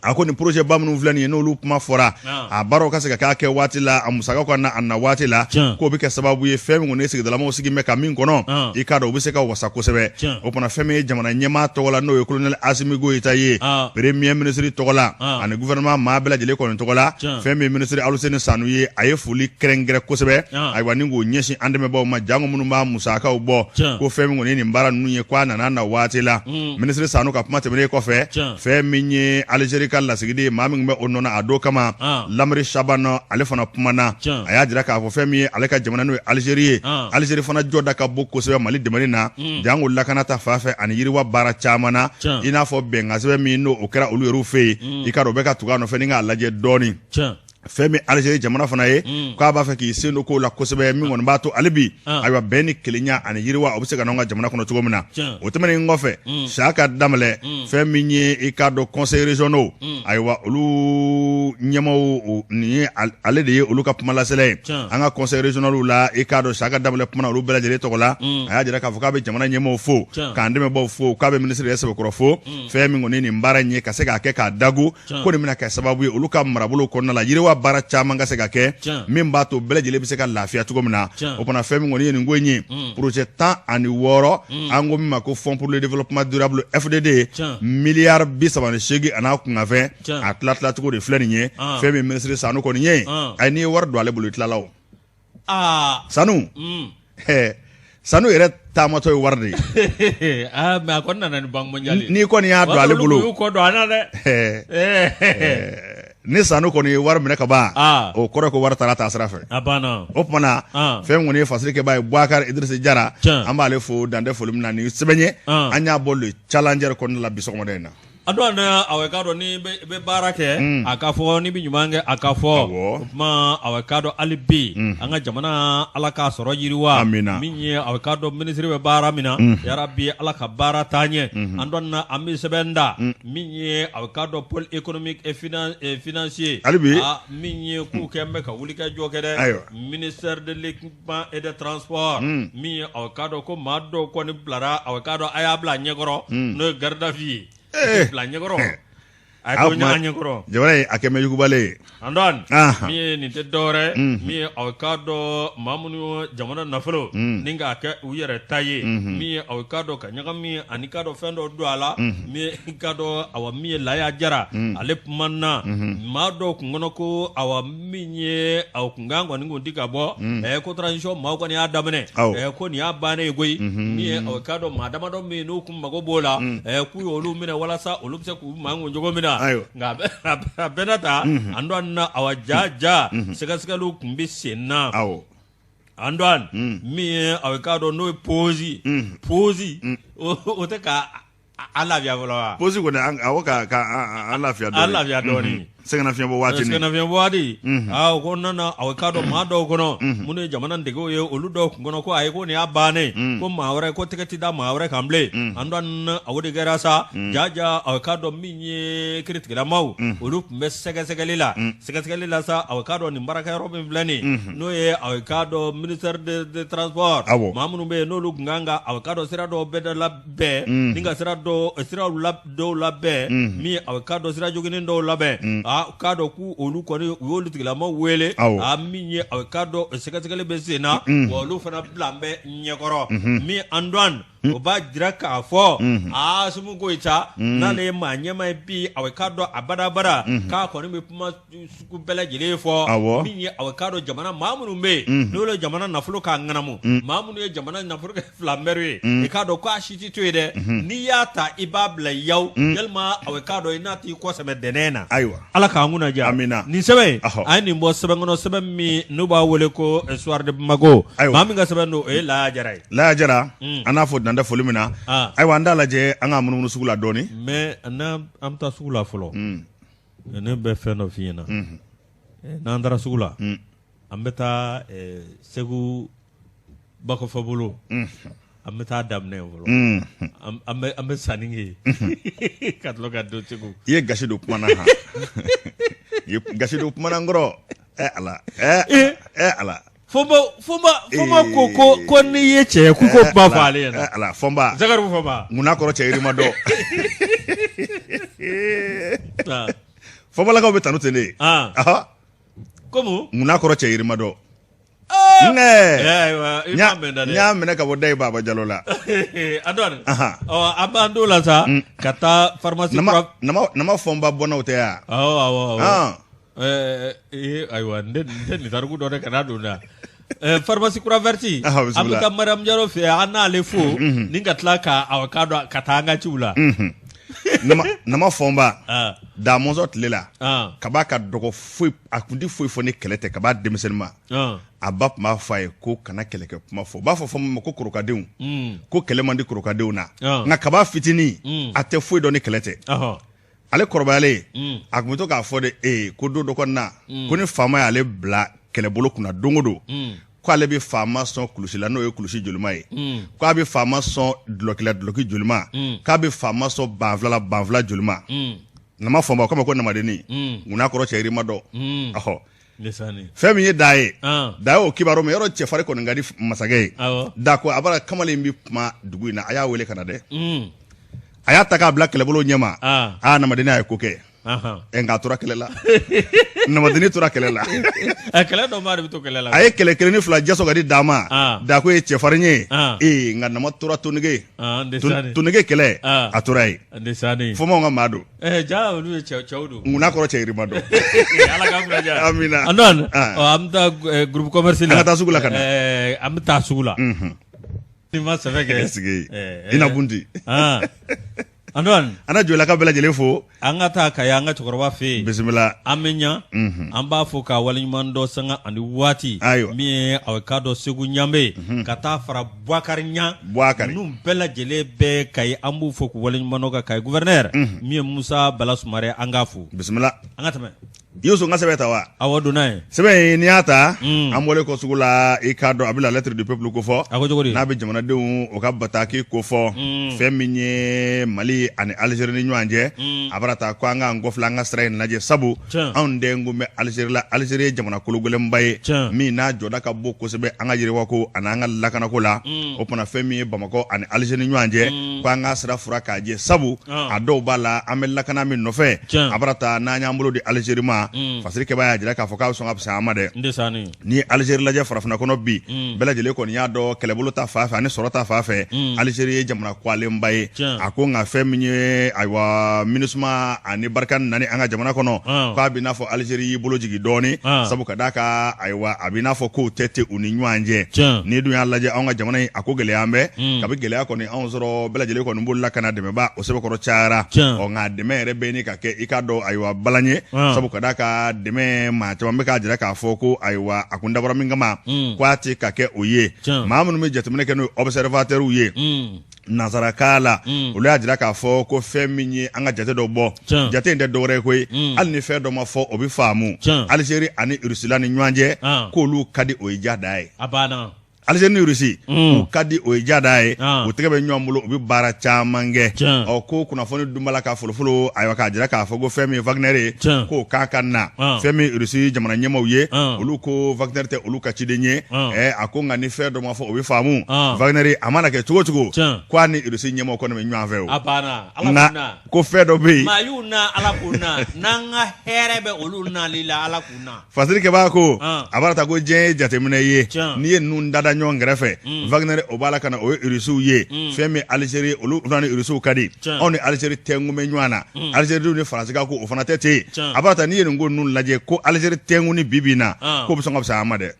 a ko nin projet ba minnu filɛ nin ye n'olu kuma fɔra a baaraw ka se ka k'a kɛ waati la a musakaw ka na a na waati la k'o bɛ kɛ sababu ye fɛn min kɔni sigidalamaw sigi bɛ ka min kɔnɔ i k'a dɔn o bɛ se ka wasa kosɛbɛ o fana fɛn min ye jamana ɲɛmaa tɔgɔ la n'o ye colonel Asimi Goyita ye premier ministre tɔgɔ la ani gouvernement maa bɛɛ lajɛlen kɔni tɔgɔ la fɛn min ye ministre Aluseni Sanu ye a ye foli kɛrɛnkɛrɛn kosɛbɛ ayiwa ni k'o ɲɛsin an dɛmɛbaaw ma jango minnu b'a musakaw bɔ ko fɛn min kɔni ye nin baara ninnu ye k'a nana na waati la ministre Sanu ka kuma tɛmɛnen kɔfɛ fɛn min ye Algérie ka lasigiden maa min bɛ o nɔ na a don kama Lamri Shabana ale fana kumana a y'a jira k'a fɔ fɛn min ye ale ka jamana n'o ye Algérie ye Algérie fana jɔ da ka bon kosɛbɛ Mali dɛmɛni na jango lakana ta fan fɛ ani yiriwa baara caman na i n'a fɔ bɛnkan sɛbɛn min n'o kɛra olu yɛrɛw fɛ yen i ka dɔn o bɛ ka tugu a nɔfɛ ni k'a lajɛ dɔɔni fɛn min Algérie jamana fana ye k'a b'a fɛ k'i sen don k'o la kosɛbɛ min kɔni b'a to ale bi ayiwa bɛn ni kelenya ani yiriwa o bɛ se ka n'anw ka jamana kɔnɔ cogo min na o tɛmɛnen kɔfɛ sa ka daminɛ fɛn min ye i k'a dɔn conseil régionaux ayiwa olu ɲɛmaaw nin ye ale de ye olu ka kuma lasela ye an ka conseil régionaux la i k'a dɔn sa ka daminɛ kuma na olu bɛɛ lajɛlen tɔgɔ la a y'a jira k'a fɔ k'a bɛ jamana ɲɛmaaw fo k'an dɛmɛbaaw fo k'a bɛ ministre yɛrɛ sɛbɛkɔrɔ fo fɛn min kɔni nin baara in ye ka se k'a kɛ k'a dagu ko nin bɛna kɛ sababu ye olu ka marabolo kɔnɔna la yiriwa baara caman ka se ka kɛ min b'a to bɛɛ lajɛlen bɛ se ka lafiya cogo min na o fana fɛn min kɔni ye nin ko in ye projet 16 an ko min ma ko Fonds pour le développement durable FDD miliyari 38 a n'a kunkanfɛn a tila cogo de filɛ nin ye fɛn min ministre Sanu kɔni ye ayi n'i ye wari don ale bolo i tilala o Sanu Sanu yɛrɛ taamatɔ ye wari de ye mais a kɔni nana ni Banque mondiale n'i kɔni y'a don ale bolo ni Sanu kɔni ye wari minɛ ka ban o kɔrɔ ko wari taara taa sira fɛ o tumana fɛn kɔni ye Fasirike b'a ye Boubacar Idrissa Diarra an b'ale fo dantɛ foli min na ni sɛbɛn ye an y'a bɔ le challenger kɔnɔna la bi sɔgɔmada in na a don aw ka dɔn ni bɛ baara kɛ a ka fɔ ni bɛ ɲuman kɛ a ka fɔ o tuma aw ka dɔn hali bi an ka jamana Ala k'a sɔrɔ yiriwa min ye aw ka dɔn minisiri bɛ baara min na yarabi Ala ka baara taa ɲɛ an dɔn na an bɛ sɛbɛn da min ye aw ka dɔn pôle économique et financier min ye k'u kɛ bɛ ka wuli kɛ jɔ kɛ dɛ ministère de l'équipement et des transports min ye aw ka dɔn ko maa dɔw kɔni bilara aw ka dɔn a y'a bila ɲɛkɔrɔ n'o ye garde à vue ye bila ɲɛkɔrɔ a ko ɲaga ɲɛkɔrɔ jamana ye a kɛ mɛ yugubalen an dɔn min ye nin tɛ dɔwɛrɛ min ye aw ka dɔn maa minnu jamana nafolo ni k'a kɛ u yɛrɛ ta ye min ye aw ka dɔn ka ɲagami ani ka dɔn fɛn dɔ don a la min ka dɔn awa min ye Laya Jara ale kuma na maa dɔw kun kɔnɔ ko awa min ye aw kun kan kɔni kun di ka bɔ ko transition maaw kɔni y'a daminɛ ko nin y'a bannen ye koyi min ye aw ka dɔn maa damadɔ min n'u kun mago b'o la k'u ye olu minɛ walasa olu bɛ se k'u mangun cogo min na nka a bɛɛ na ta an dɔn na awa ja sɛgɛsɛgɛliw kun bɛ sen na an dɔn min ye aw ka dɔn n'o ye posi o tɛ ka an lafiya fɔlɔ wa posi kɔni awɔ ka an lafiya dɔɔni sɛgɛnna fiɲɛbɔ waati sɛgɛnna fiɲɛbɔ waati o ko nana aw ka dɔn maa dɔw kɔnɔ minnu ye jamana degew ye olu dɔw kun kɔnɔ ko ayi ko nin y'a bannen ko maa wɛrɛ ko tɛgɛ ti da maa wɛrɛ kan bilen an dɔn aw de kɛra sa jaja aw ka dɔn min ye kiiritigilamaw olu tun bɛ sɛgɛsɛgɛli la sa aw ka dɔn nin baarakɛyɔrɔ min filɛ nin n'o ye aw ka dɔn ministère de transport maa minnu bɛ yen n'olu kun kan ka aw ka dɔn sira dɔw bɛɛ labɛn ni ka siraw dɔw labɛn min aw ka dɔn sira joginnin dɔw labɛn k'a dɔn k'u olu kɔni u y'olu tigilamaw wele min ye aw ka dɔn sɛgɛsɛgɛli bɛ sen na wa olu fana bila an bɛ ɲɛkɔrɔ min an dɔn o b'a jira k'a fɔ Sumu Goyita n'ale ye maa ɲɛma ye bi aw ka dɔn a badabada k'a kɔni bɛ kuma sugu bɛɛ lajɛlen fɔ min ye aw ka dɔn jamana maa minnu bɛ yen n'olu ye jamana nafolo k'a ŋanamu maa minnu ye jamana nafolo kɛ filanbɛri ye i k'a dɔn k'a si tɛ to yen dɛ n'i y'a ta i b'a bila yaw yalima aw k'a dɔn i n'a t'i kɔsɛbɛ dɛnɛn na Ala k'an kunna diya nin sɛbɛn a ye nin bɔ sɛbɛn kɔnɔ sɛbɛn min n'u b'a wele ko Histoire de Bamako maa min ka sɛbɛn don o ye Laya Jara ye Laya Jara an n'a fɔ dantɛ foli min na ayiwa an t'a lajɛ an ka munumunu sugu la dɔɔni mais an bɛ taa sugu la fɔlɔ ne bɛ fɛn dɔ f'i ɲɛna n'an taara sugu la an bɛ taa Segu Bakɔfɛ bolo an bɛ taa daminɛ fɔlɔ an bɛ sanni kɛ ka tila ka don Segu i ye gasi don kuma na han i ye gasi don kuma na n kɔrɔ Ala Ala Fɔnba ko n'i ye cɛ ye ko kuma fɔ ale ɲɛna Ala Fɔnba Zakaru Fɔnba munna kɔrɔ cɛ yirima dɔ Fɔnbalakaw bɛ tanu ten de komu munna kɔrɔ cɛ yirima dɔ n y'a minɛ ka bɔ da i Baba Jalo la a dɔn an b'an t'o la sa ka taa pharmacie nama Fɔnba bɔnnaw tɛ yan awɔ ayiwa n tɛ nin tariku dɔ de kana don da pharmacie kura verti an bɛ taa Mariam Jalo fɛ an n'ale fo ni ka tila ka taa an ka ciw la nama Fɔnba da mɔnzɔn tile la kab'a ka dɔgɔ foyi a kun tɛ foyi fɔ ni kɛlɛ tɛ kab'a denmisɛnnin ma a ba tun b'a fɔ a ye ko kana kɛlɛkɛ kuma fɔ u b'a fɔ Fɔnba ma ko korokadenw ko kɛlɛ man di korokadenw na nka kaba fitinin a tɛ foyi dɔn ni kɛlɛ tɛ ale kɔrɔbayalen a tun bɛ to k'a fɔ de ko don dɔ kɔnɔna ko ni faama y'ale bila kɛlɛbolo kunna don o don ko ale bɛ faama sɔn kulusi la n'o ye kulusi jolima ye k'a bɛ faama sɔn dulɔki la dulɔki jolima k'a bɛ faama sɔn banfula la banfula jolima nama Fɔnba o kama ko namadennin munna kɔrɔ cɛ yirima dɔn fɛn min ye da ye o kibaru mɛ yɔrɔ cɛfarin kɔni ka di masakɛ ye da ko a b'a kamalen bɛ kuma dugu in na a y'a wele ka na dɛ a y'a ta k'a bila kɛlɛbolo ɲɛma namadennin a ye ko kɛ nka a tora kɛlɛ la namadennin tora kɛlɛ la kɛlɛ dɔ b'a de bɛ to kɛlɛ la a ye kɛlɛ kelen ni fila jaso ka di d'a ma da ko ye cɛfarin ye nka nama tora tonege kɛlɛ a tora ye Fɔnbaw ka maa don ja olu ye cɛw don munna kɔrɔ cɛ yirima dɔn Ala k'an kunna diya amina an bɛ taa groupe commerce la an ka taa sugu la ka na an bɛ taa sugu la ni ma sɛbɛn kɛ sigi i na bunti an ana jɔlaka bɛɛ lajɛlen fo an ka taa ka an ka cɛkɔrɔba fɛ yen bisimila an bɛ ɲa an b'a fɔ ka waleɲuman dɔ sanga ani waati min ye aw ka dɔn Segu ɲambe ka taa fara Bukari ɲa ninnu bɛɛ lajɛlen bɛ Kayi an b'u fɔ k'u waleɲuman dɔ ka Kayi gouverneur min ye Musa Bala Sumare an k'a fo bisimila an ka tɛmɛ Yusu n ka sɛbɛn ta wa awɔ donna ye sɛbɛn n'i y'a ta an bɔlen kɔ sugu la i k'a dɔn a bɛ la lettre du peuple ko fɔ a ko cogo di n'a bɛ jamanadenw o ka bataki ko fɔ fɛn min ye Mali ani Algérie ni ɲɔgɔn cɛ a bɛna taa ko an k'an kɔfila an ka sira in lajɛ sabu anw den kun bɛ Algérie la Algérie ye jamana kologɛlɛnba ye min n'a jɔda ka bon kosɛbɛ an ka yiriwako ani an ka lakanako la o tuma fɛn min ye Bamakɔ ani Algérie ni ɲɔgɔn cɛ ko an ka sira fura k'a jɛ sabu a dɔw b'a la an bɛ lakana min nɔfɛ a bɛna taa n'an y'an bolo di Algérie ma fasirikɛba y'a jira k'a fɔ k'a bɛ sɔn ka fisa an ma dɛ ni ye Algérie lajɛ farafina kɔnɔ bi bɛɛ lajɛlen kɔni y'a dɔn kɛlɛbolo ta fan fɛ ani sɔrɔ ta fan fɛ Algérie ye jamana kɔlenba ye a ko nka fɛn min ye ayiwa MINUSMA ani barika nani an ka jamana kɔnɔ k'a bɛ n'a fɔ Algérie y'i bolo jigin dɔɔni sabu ka d'a kan ayiwa a bɛ n'a fɔ kow tɛ u ni ɲɔgɔn cɛ n'i dun y'a lajɛ anw ka jamana in a ko gɛlɛya an bɛ kabi gɛlɛya kɔni anw sɔrɔ bɛɛ lajɛlen kɔni bolo la ka na dɛmɛba o sɛbɛkɔrɔ cayara nka dɛmɛ yɛrɛ bɛ ɲini ka kɛ i k'a dɔn ayiwa balan ye sabu ka d'a kan dɛmɛ maa caman bɛ k'a jira k'a fɔ ko ayiwa a kun dabɔra min kama ko a tɛ ka kɛ o ye maa minnu bɛ jateminɛ kɛ n'o ye observateurs ye nazaraka la olu y'a jira k'a fɔ ko fɛn min ye an ka jate dɔ bɔ jate in tɛ dɔwɛrɛ ye koyi hali ni fɛn dɔ ma fɔ o bɛ faamu Algérie ani Russie ni ɲɔgɔn cɛ k'olu ka di o ye jada ye Algérie ni Russie u ka di o ye jada ye u tɛgɛ bɛ ɲɔgɔn bolo u bɛ baara caman kɛ ko kunnafoni dunbala ka fɔlɔfɔlɔ ayiwa k'a jira k'a fɔ ko fɛn min ye Wagner ye k'o kan ka na fɛn min Russie jamana ɲɛmaaw ye olu ko Wagner tɛ olu ka ciden ye a ko nka ni fɛn dɔ ma fɔ o bɛ faamu Wagner a mana kɛ cogo cogo k'a ni Russie ɲɛmaaw kɔni bɛ ɲɔgɔn fɛ o nka ko fɛn dɔ bɛ yen maa y'u na Ala k'u na n'an ka hɛrɛ bɛ olu nali la Ala k'u na fasirikɛbaa ko a b'a ta ko diɲɛ ye jateminɛ ye n'i ye ninnu dada ɲɔgɔn kɛrɛfɛ Wagner o b'a la ka na o ye Russiw ye fɛn min Algérie olu ni Russiw ka di anw ni Algérie tɛngun bɛ ɲɔgɔn na Algérie ni Faransi ka ko o fana tɛ ten a b'a ta n'i ye nin ko ninnu lajɛ ko Algérie tɛngun ni bi na k'o bɛ sɔn ka fisaya an ma dɛ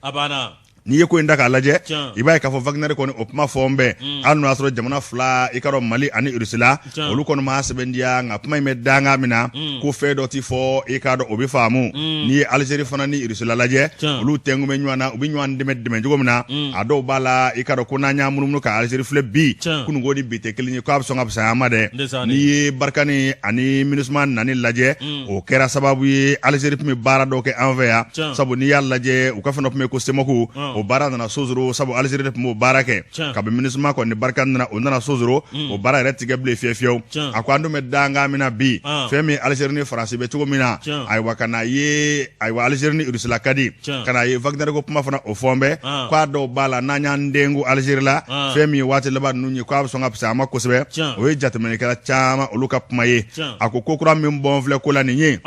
n'i ye ko in da k'a lajɛ i b'a ye k'a fɔ Wagner kɔni o kuma fɔ n bɛ hali n'o y'a sɔrɔ jamana fila i ka dɔn Mali ani Russie la olu kɔni m'a sɛbɛntiya nka kuma in bɛ danga min na ko fɛn dɔ ti fɔ i k'a dɔn o bɛ faamu n'i ye Algérie fana ni Russie la lajɛ olu tɛngun bɛ ɲɔgɔn na u bɛ ɲɔgɔn dɛmɛ cogo min na a dɔw b'a la i ka dɔn ko n'an y'a munumunu ka Algérie filɛ bi kununko ni bi tɛ kelen ye k'a bɛ sɔn ka fisaya an ma dɛ n'i ye Barkani ani MINUSMA nani lajɛ o kɛra sababu ye Algérie tun bɛ baara dɔw kɛ an fɛ yan sabu n'i y'a lajɛ u ka fɛn dɔ tun bɛ ko SEMACO o baara nana sozoro sabu Algérie de tun b'o baara kɛ kabi MINUSMA kɔni ni Barkani nana o nana sozoro o baara yɛrɛ tigɛ bilen fiyewu a ko an dun bɛ danga min na bi fɛn min Algérie ni Faransi bɛ cogo min na ayiwa ka na ye ayiwa Algérie ni Russie la ka di ka na ye Wagner ko kuma fana o fɔ n bɛ k'a dɔw b'a la n'an y'an dengu Algérie la fɛn min ye waati laban ninnu ye k'a bɛ sɔn ka fisaya a ma kosɛbɛ o ye jateminɛkɛla caman olu ka kuma ye a ko kura min bɔ n filɛ ko la nin ye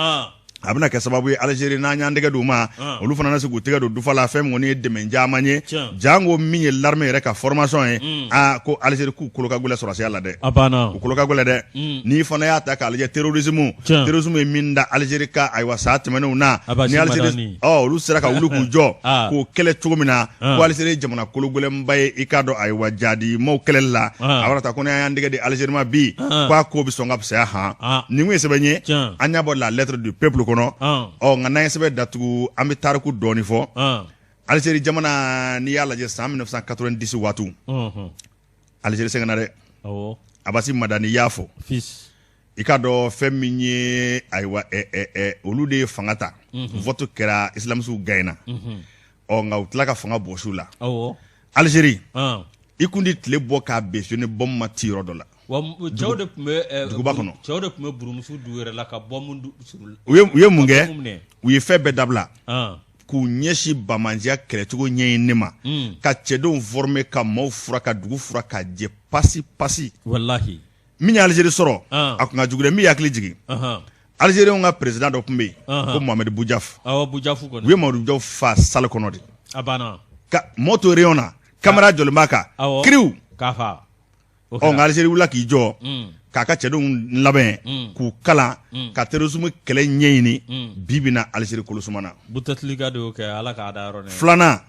a bɛna kɛ sababu ye Algérie n'an y'an tɛgɛ d'u ma olu fana na se k'u tɛgɛ don dufa la fɛn min kɔni ye dɛmɛ caman ye jango min ye l'armée yɛrɛ ka formation ye ko Algérie k'u kolo ka gɛlɛn sɔrɔsiya la dɛ u kolo ka gɛlɛn dɛ n'i fana y'a ta k'a lajɛ terrorisme ye min da Algérie ka ayiwa sa tɛmɛnenw na ni Algérie olu sera ka wuli k'u jɔ k'o kɛlɛ cogo min na ko Algérie jamana kolo gɛlɛnba ye i k'a dɔn ayiwa jadi maaw kɛlɛli la a b'a ta ko n'an y'an tɛgɛ di Algérie ma bi k'a ko bɛ sɔn ka fisaya nin kun ye sɛbɛn ye an y'a bɔ la lettre du peuple nka n'an ye sɛbɛn datugu an bɛ tariku dɔɔni fɔ Algérie jamana n'i y'a lajɛ san 1990 waatu Algérie sɛgɛnna dɛ Abasi Madani y'a fɔ i ka dɔn fɛn min ye ayiwa olu de ye fanga ta vote kɛra islamisiw gagné nka u tila ka fanga bɔsiw la Algérie i kun di tile bɔ k'a bɛn ni bɔn ma ti yɔrɔ dɔ la cɛw de tun bɛ duguba kɔnɔ cɛw de tun bɛ burumuso du yɛrɛ la ka bɔmu u ye mun kɛ u ye fɛn bɛɛ dabila k'u ɲɛsin bamanjiya kɛlɛcogo ɲɛɲini ma ka cɛdenw former ka maaw fura ka dugu fura ka jɛ pasi wallahi min ye Algérie sɔrɔ a kun ka jugu dɛ min hakili jigin Algériens ka président dɔ tun bɛ yen ko Mamadi Boudiaf u ye Mamadi Boudiaf fa salle kɔnɔ de ka mɔɔ to rayon na kamera jɔlen b'a kan kiriw nka Algérie wulila k'i jɔ k'a ka cɛdenw labɛn k'u kalan ka terrorisme kɛlɛ ɲɛɲini bi bi na Algérie kolosumana Bouteflika de y'o kɛ Ala k'a da yɔrɔ filanan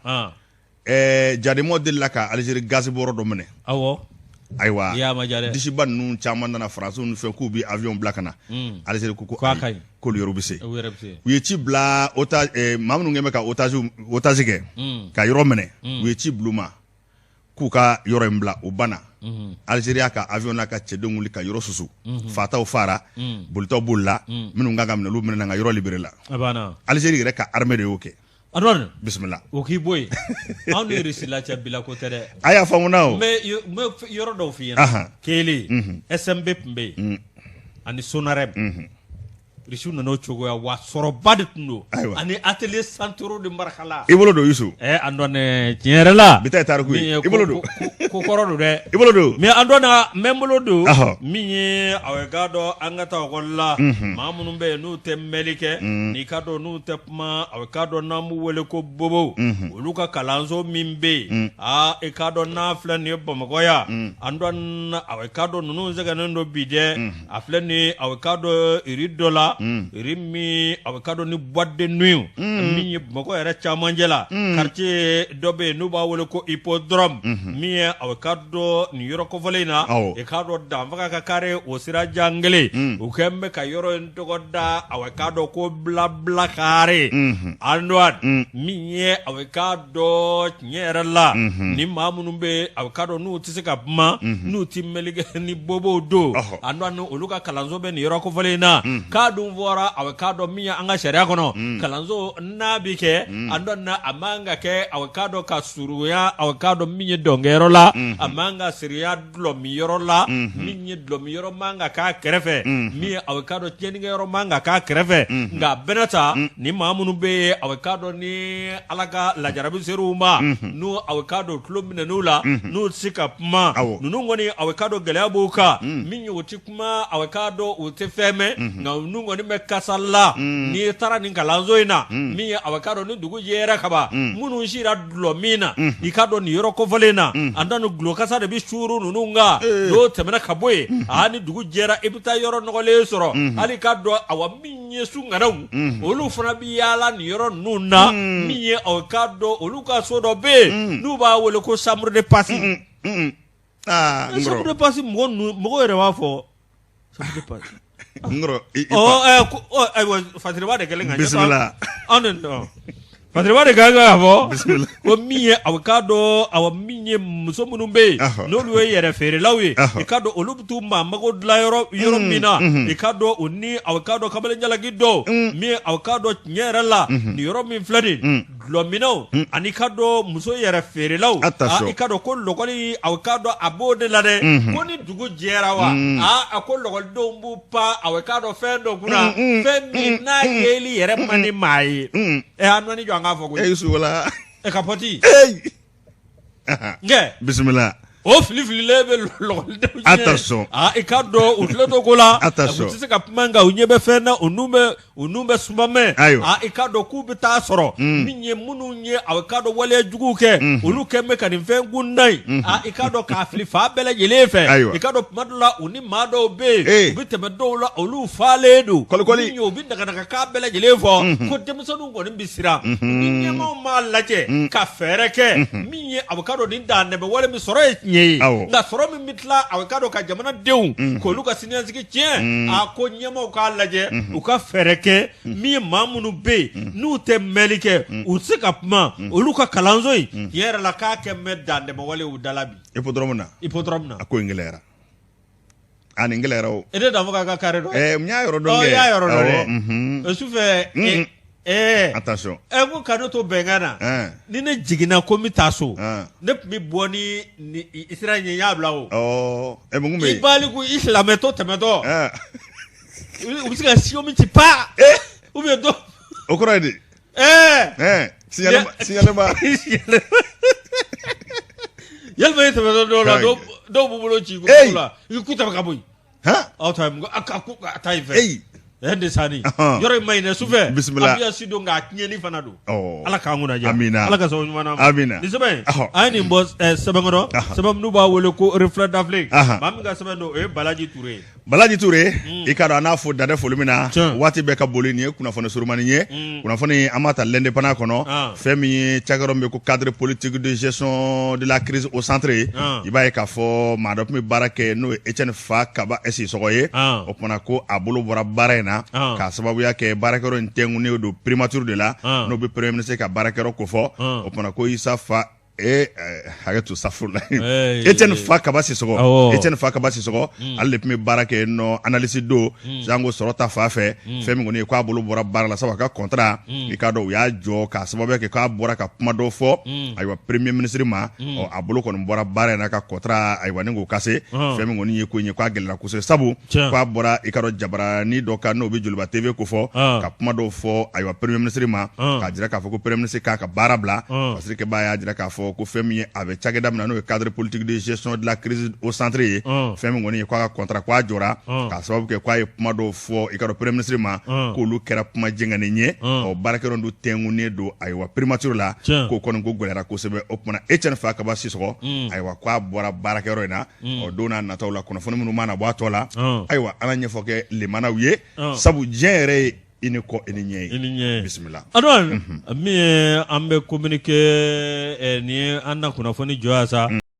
Jademɔ delila ka Algérie gaz bɔrɔ dɔ minɛ ayiwa disiba ninnu caman nana Faransiw ni fɛn k'u bi avion bila ka na Algérie ko k'olu yɔrɔ bɛ se u ye ci bila maa minnu kɛn bɛ ka otage kɛ ka yɔrɔ minɛ u ye ci bila u ma k'u ka yɔrɔ in bila u banna Algérie y'a ka avion n'a ka cɛdenw wuli ka yɔrɔ susu fataw fara bolitaw bolila minnu kan ka minɛ olu minɛ ka yɔrɔ libéré la Algérie yɛrɛ ka armée de y'o kɛ bisimila o k'i bɔ yen anw ni Russie la cɛ bila ko tɛ dɛ a y'a faamu na o mais yɔrɔ dɔw f'i ɲɛna kelen SMB tun bɛ yen ani Sonareb Russie nana o cogoya wa sɔrɔba de tun don ani atelier centraux de Marakala i bolo don Yusu an dɔn tiɲɛ yɛrɛ la bi ta ye tariku ye i bolo don ko kɔrɔ don dɛ i bolo don mais an dɔn na n bolo don min ye aw ka dɔn an ka taa ekɔli la maa minnu bɛ yen n'u tɛ mɛli kɛ n'i ka dɔn n'u tɛ kuma aw ka dɔn n'an b'u wele ko bobo olu ka kalanso min bɛ yen i ka dɔn n'a filɛ nin ye Bamakɔ yan an dɔn aw ka dɔn ninnu sɛgɛnnen don bi dɛ a filɛ nin aw ka dɔn iri dɔ la la rimi a bɛ ka dɔn ni boîte de nuit min ye Bamakɔ yɛrɛ camancɛ la quartier dɔ bɛ yen n'u b'a wele ko hippodrome min ye a bɛ ka dɔn nin yɔrɔ kɔfɛlen in na i k'a dɔn Danfaga ka kare o sira jan kelen u kɛn bɛ ka yɔrɔ in tɔgɔ da a bɛ ka dɔn ko Blabla kare Antoine min ye a bɛ ka dɔn tiɲɛ yɛrɛ la ni maa minnu bɛ a bɛ ka dɔn n'u tɛ se ka kuma n'u tɛ meleke ni bobow don Antoine olu ka kalanso bɛ nin yɔrɔ kɔfɛlen in na k'a dun fɔra a bɛ ka dɔn min ye an ka sariya kɔnɔ kalanso n'a bi kɛ Antoine a man ka kɛ a bɛ ka dɔn ka surunya a bɛ ka dɔn min ye dɔnkɛyɔrɔ la a man ka siriya dulɔmiyɔrɔ la min ye dulɔmiyɔrɔ man ka k'a kɛrɛfɛ min ye a bɛ ka dɔn tiɲɛnikɛyɔrɔ man ka k'a kɛrɛfɛ nka bɛɛ ta ni maa minnu bɛ yen a bɛ ka dɔn ni Ala ka lajarabi ser'u ma n'u a bɛ ka dɔn tulo minɛn'u la n'u tɛ se ka kuma ninnu kɔni a bɛ ka dɔn gɛlɛya b'u kan min ye o tɛ kuma a bɛ ka dɔn o tɛ fɛn mɛn nka ninnu kɔni bɛ kasa la n'i taara nin kalanso in na min ye a bɛ ka dɔn ni dugu jɛra kaban minnu sira dulɔ min na i ka dɔn nin yɔrɔ kɔfɛlen na an da ni gulɔ kasa de bɛ suuru ninnu kan n'o tɛmɛna ka bɔ yen ni dugu jɛra i bɛ taa yɔrɔ nɔgɔlen sɔrɔ hali ka dɔn awa min ye sunkaraw olu fana bɛ yaala nin yɔrɔ ninnu na min ye aw ka dɔn olu ka so dɔ bɛ yen n'u b'a wele ko chambre de passe chambre de passe mɔgɔw yɛrɛ b'a fɔ chambre de passe ayiwa Fatireba de kɛlen ka bisimila Fatireba de kan ka fɔ ko min ye a bɛ ka dɔn awa min ye muso minnu bɛ yen n'olu ye yɛrɛ feerelaw ye i ka dɔn olu bɛ t'u maa mago dilan yɔrɔ min na i ka dɔn o ni a bɛ ka dɔn kamalen jalaki dɔw min a bɛ ka dɔn tiɲɛ yɛrɛ la nin yɔrɔ min filɛ nin dulɔminɛw ani ka dɔn muso yɛrɛ feerelaw i ka dɔn ko lɔgɔli a bɛ ka dɔn a b'o de la dɛ ko ni dugu jɛra wa a ko lɔgɔlidenw b'u pan a bɛ ka dɔn fɛn dɔ kunna fɛn min n'a yeli yɛrɛ man ni maa ye Antoine jɔ k'a fɔ ko wala ka pɔti bisimila o fili-fililen bɛ lɔgɔlidenw ɲɛ attention i ka dɔn u tilatɔ ko la u attention tɛ se ka kuma nka u ɲɛ bɛ fɛn na u nun bɛ suma mɛn i ka dɔn k'u bɛ taa sɔrɔ min ye minnu ye a bɛ ka dɔn waleya juguw kɛ olu kɛn bɛ ka nin fɛn kunda in i ka dɔn k'a fili fa bɛɛ lajɛlen fɛ i ka dɔn tuma dɔw la u ni maa dɔw bɛ yen u bɛ tɛmɛ dɔw la olu falen don min ye u bɛ dagadaga k'a bɛɛ lajɛlen fɔ ko denmisɛnninw kɔni bɛ siran ni ɲɛmaaw m'a lajɛ ka fɛɛrɛ kɛ min ye a bɛ ka dɔn nin danɛmɛ wale min sɔrɔ ye tiɲɛ ye nka sɔrɔ min bɛ tila a bɛ ka dɔn ka jamanadenw k'olu ka siniɲɛsigi tiɲɛ a ko ɲɛmaaw k'a lajɛ u ka fɛɛrɛ kɛ min ye maa minnu bɛ yen n'u tɛ mɛnli kɛ u tɛ se ka kuma olu ka kalanso in tiɲɛ yɛrɛ la k'a kɛ mɛ danɛmɛ wale u da la bi hippodrome na hippodrome na a ko in gɛlɛyara a nin gɛlɛyara o e de Danfaga ka kare dɔn n y'a yɔrɔ dɔn kɛ y'a yɔrɔ dɔn dɛ sufɛ attention ko ka ne to bɛnkan na ni ne jiginna ko n bɛ taa so ne tun bɛ bɔ ni sira ɲɛ y'a bila o mun bɛ yen i baliku i silamɛtɔ tɛmɛtɔ u bɛ se ka siyo min ci pa ou bien dɔ o kɔrɔ ye di signalema yalima e tɛmɛtɔ dɔw la dɔw b'u bolo ci ko la i ku tɛmɛ ka bɔ yen aw ta ye a taa yen fɛ de sani yɔrɔ in ma ɲi dɛ sufɛ bisimila a bɛ si don nka tiɲɛni fana don ala k'an kunna diya amina ala ka sababu ɲuman na amina nin sɛbɛn an ye nin bɔ sɛbɛn kɔnɔ sɛbɛn n'u b'a wele ko reflet d'Afrique maa min ka sɛbɛn don o ye Balaji Ture Balaji Ture i ka dɔn a n'a fɔ dantɛ foli min na waati bɛɛ ka boli nin ye kunnafoni surumani ye kunnafoni an b'a ta l'indépendant kɔnɔ fɛn min ye cakɛdɔ min bɛ ko cadre politique de gestion de la crise au centre i b'a ye k'a fɔ maa dɔ tun bɛ baara kɛ n'o ye Etienne Fa Kaba Sisɔgɔ ye o tumana ko a bolo bɔra baara in na k'a sababuya kɛ baarakɛyɔrɔ in tɛnkunnen don primature de la n'o bɛ premier ministre ka baarakɛyɔrɔ ko fɔ o tumana ko Isa Fa hakɛ to safurula Etienne Fa Kaba Sisɔgɔ Etienne Fa Kaba Sisɔgɔ ale de tun bɛ baara kɛ nɔ analyse do jango sɔrɔ ta fa fɛ fɛn min kɔni ye k'a bolo bɔra baara la sabu a ka contrat i k'a dɔn u y'a jɔ k'a sababuya kɛ k'a bɔra ka kuma dɔ fɔ ayiwa premier ministre ma a bolo kɔni bɔra baara in na ka contrat ayiwa ni k'o kase fɛn min kɔni ye ko in ye k'a gɛlɛra kosɛbɛ sabu k'a bɔra i k'a dɔn jabarani dɔ kan n'o bɛ Joliba TV ko fɔ ka kuma dɔ fɔ ayiwa premier ministre ma k'a jira k'a fɔ ko premier ministre k'a ka baara bila parce que b'a y'a jira k'a fɔ fɔ ko fɛn min ye a bɛ cakɛda min na n'o ye cadre politique de gestion de la crise au centre ye fɛn min kɔni ye k'a ka contrat k'a jɔra k'a sababu kɛ k'a ye kuma dɔw fɔ i ka dɔn premier ministre ma k'olu kɛra kuma jɛngɛnen ye baarakɛyɔrɔ dun tɛnkunnen don ayiwa primature la k'o kɔni ko gɛlɛyara kosɛbɛ o kumana Etienne Fakaba Sisɔgɔ ayiwa k'a bɔra baarakɛyɔrɔ in na don n'a nataw la kunnafoni minnu mana bɔ a tɔ la ayiwa an ka ɲɛfɔ kɛ lemanaw ye sabu diɲɛ yɛrɛ ye i ni kɔ i ni ɲɛ ye bisimila Adon min ye an bɛ communiquer ni an na kunnafoni jɔya sa